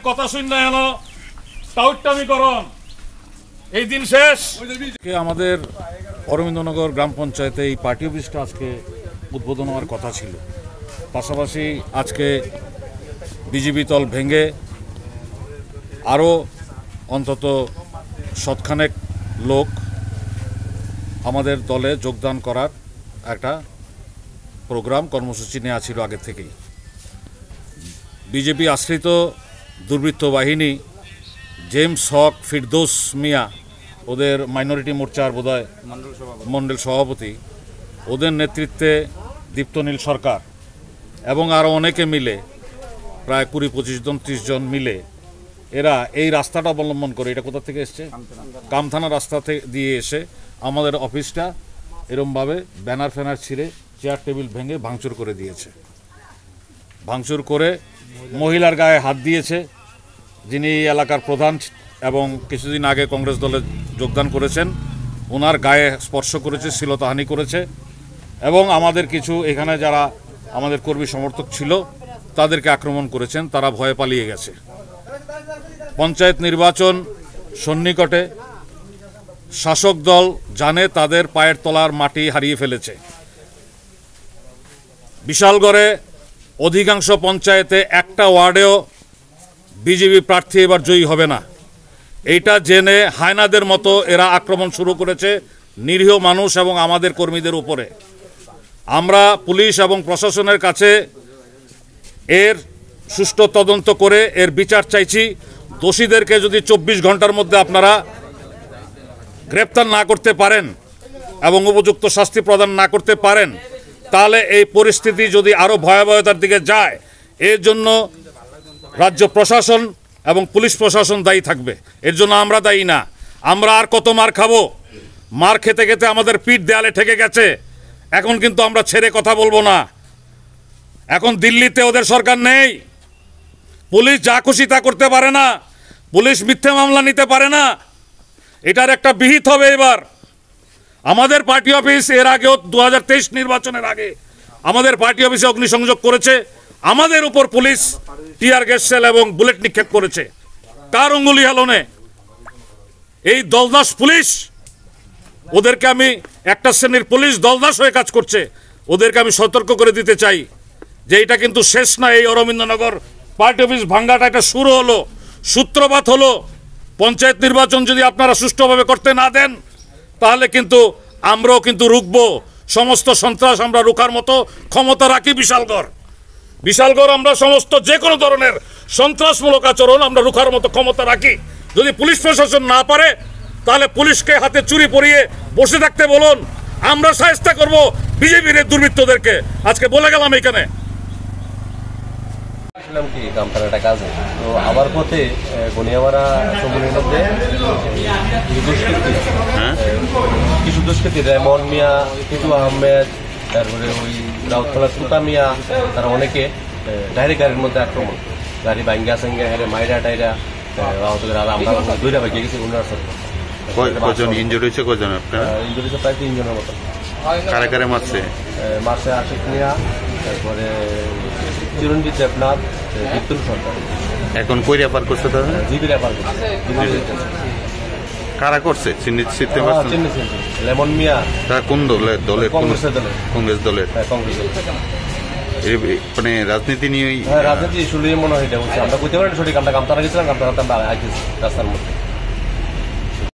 কথা শুননা হলো টাউট্টামিকরণ এই দিন শেষ। আমাদের অরবিন্দনগর গ্রাম পঞ্চায়েতে এই পার্টি অফিসটা আজকে উদ্বোধন হওয়ার কথা ছিল। পাশাপাশি আজকে বিজেপি দল ভেঙে আরও অন্তত শতখানেক লোক আমাদের দলে যোগদান করার একটা প্রোগ্রাম কর্মসূচি নেওয়া ছিল আগে থেকেই। বিজেপি আশ্রিত দুর্বৃত্ত বাহিনী জেমস হক, ফিরদৌস মিয়া, ওদের মাইনরিটি মোর্চার বোধহয় মণ্ডল সভাপতি, ওদের নেতৃত্বে দীপ্তনীল সরকার এবং আরও অনেকে মিলে প্রায় 20-25 জন 30 জন মিলে এরা এই রাস্তাটা অবলম্বন করে, এটা কোথা থেকে এসছে, কামথানা রাস্তা থেকে দিয়ে এসে আমাদের অফিসটা এরমভাবে ব্যানার ফ্যানার ছিঁড়ে চেয়ার টেবিল ভেঙে ভাঙচুর করে দিয়েছে। ভাঙচুর করে মহিলার গায়ে হাত দিয়েছে, যিনি এই এলাকার প্রধান এবং কিছুদিন আগে কংগ্রেস দলে যোগদান করেছেন, ওনার গায়ে স্পর্শ করেছে, শ্লীলতাহানি করেছে এবং আমাদের কিছু এখানে যারা আমাদের কর্মী সমর্থক ছিল তাদেরকে আক্রমণ করেছেন। তারা ভয়ে পালিয়ে গেছে। পঞ্চায়েত নির্বাচন সন্নিকটে, শাসক দল জানে তাদের পায়ের তলার মাটি হারিয়ে ফেলেছে। বিশালগড়ে অধিকাংশ পঞ্চায়েতে একটা ওয়ার্ডেও বিজেপি প্রার্থী এবার জয়ী হবে না। এইটা জেনে হায়নাদের মতো এরা আক্রমণ শুরু করেছে নিরীহ মানুষ এবং আমাদের কর্মীদের উপরে। আমরা পুলিশ এবং প্রশাসনের কাছে এর সুষ্ঠু তদন্ত করে এর বিচার চাইছি। দোষীদেরকে যদি 24 ঘন্টার মধ্যে আপনারা গ্রেপ্তার না করতে পারেন এবং উপযুক্ত শাস্তি প্রদান না করতে পারেন, তাহলে এই পরিস্থিতি যদি আরও ভয়াবহতার দিকে যায়, এর জন্য রাজ্য প্রশাসন এবং পুলিশ প্রশাসন দায়ী থাকবে। এর জন্য আমরা দায়ী না। আমরা আর কত মার খাবো? মার খেতে খেতে আমাদের পিঠ দেয়ালে ঠেকে গেছে। এখন কিন্তু আমরা ছেড়ে কথা বলবো না। এখন দিল্লিতে ওদের সরকার নেই। পুলিশ যা খুশি তা করতে পারে না, পুলিশ মিথ্যে মামলা নিতে পারে না। এটার একটা বিহিত হবে এবার। আমাদের পার্টি অফিস এর আগেও 2023 নির্বাচনের আগে আমাদের পার্টি অফিসে অগ্নিসংযোগ করেছে। আমাদের উপর পুলিশ টিয়ার গ্যাস সেল এবং বুলেট নিক্ষেপ করেছে। কার অঙ্গুলি হেলনে? এই দলদাস পুলিশ। ওদেরকে আমি, একটা শ্রেণীর পুলিশ দলদাস হয়ে কাজ করছে, ওদেরকে আমি সতর্ক করে দিতে চাই যে এটা কিন্তু শেষ না। এই অরবিন্দনগর পার্টি অফিস ভাঙ্গাটা একটা শুরু হলো, সূত্রপাত হলো। পঞ্চায়েত নির্বাচন যদি আপনারা সুষ্ঠুভাবে করতে না দেন, তাহলে কিন্তু আমরাও কিন্তু রুখবো। সমস্ত সন্ত্রাস আমরা রুখার মতো ক্ষমতা রাখি। বিশালগড় আমরা সমস্ত যে কোনো ধরনের সন্ত্রাসমূলক আচরণ আমরা রুখার মতো ক্ষমতা রাখি। যদি পুলিশ প্রশাসন না পারে, তাহলে পুলিশকে হাতে চুরি পরিয়ে বসে থাকতে বলুন। আমরা শায়েস্তা করব বিজেপির দুর্বৃত্তদেরকে। আজকে বলে গেলাম এখানে। কি কামতানাটা কাজে তো আবার পথে গনিয়ামারা সমুদ্রের মধ্যে কিছু দুষ্কৃতী রেমন মিয়া, কিটু আহমেদ, তারপরে ওই রাউতখোলা তুতা মিয়া, তারা অনেকে ডাইরেক্ট গাড়ির মধ্যে আক্রমণ, গাড়ি ভাঙ্গা সাঙ্গা হেরে মাইরা টাইরা আমরা দুইটা ভাগিয়ে গেছি। কজন ইনজুরি হয়েছে? কজন ইনজুরি হয়েছে? প্রায় 3 জনের মতো। কারে কারে মারছে? মারছে আশিক মিয়া, তারপরে চিরঞ্জিত দেবনাথ, বিপুল সরকার। এখন কই রেফার করছে? তাহলে জিবি রেফার করছে। কারা করছে? লেমন মিয়া। তারা কোন দলের? কংগ্রেস দলের। কংগ্রেস দলের। মানে রাজনীতি নিয়ে? রাজনীতি শুরু মনে হয় এটা হচ্ছে। আমরা বুঝতে পারি সঠিক। আমরা কামতারা গেছিলাম, কামতারা আইতেছি রাস্তার মধ্যে।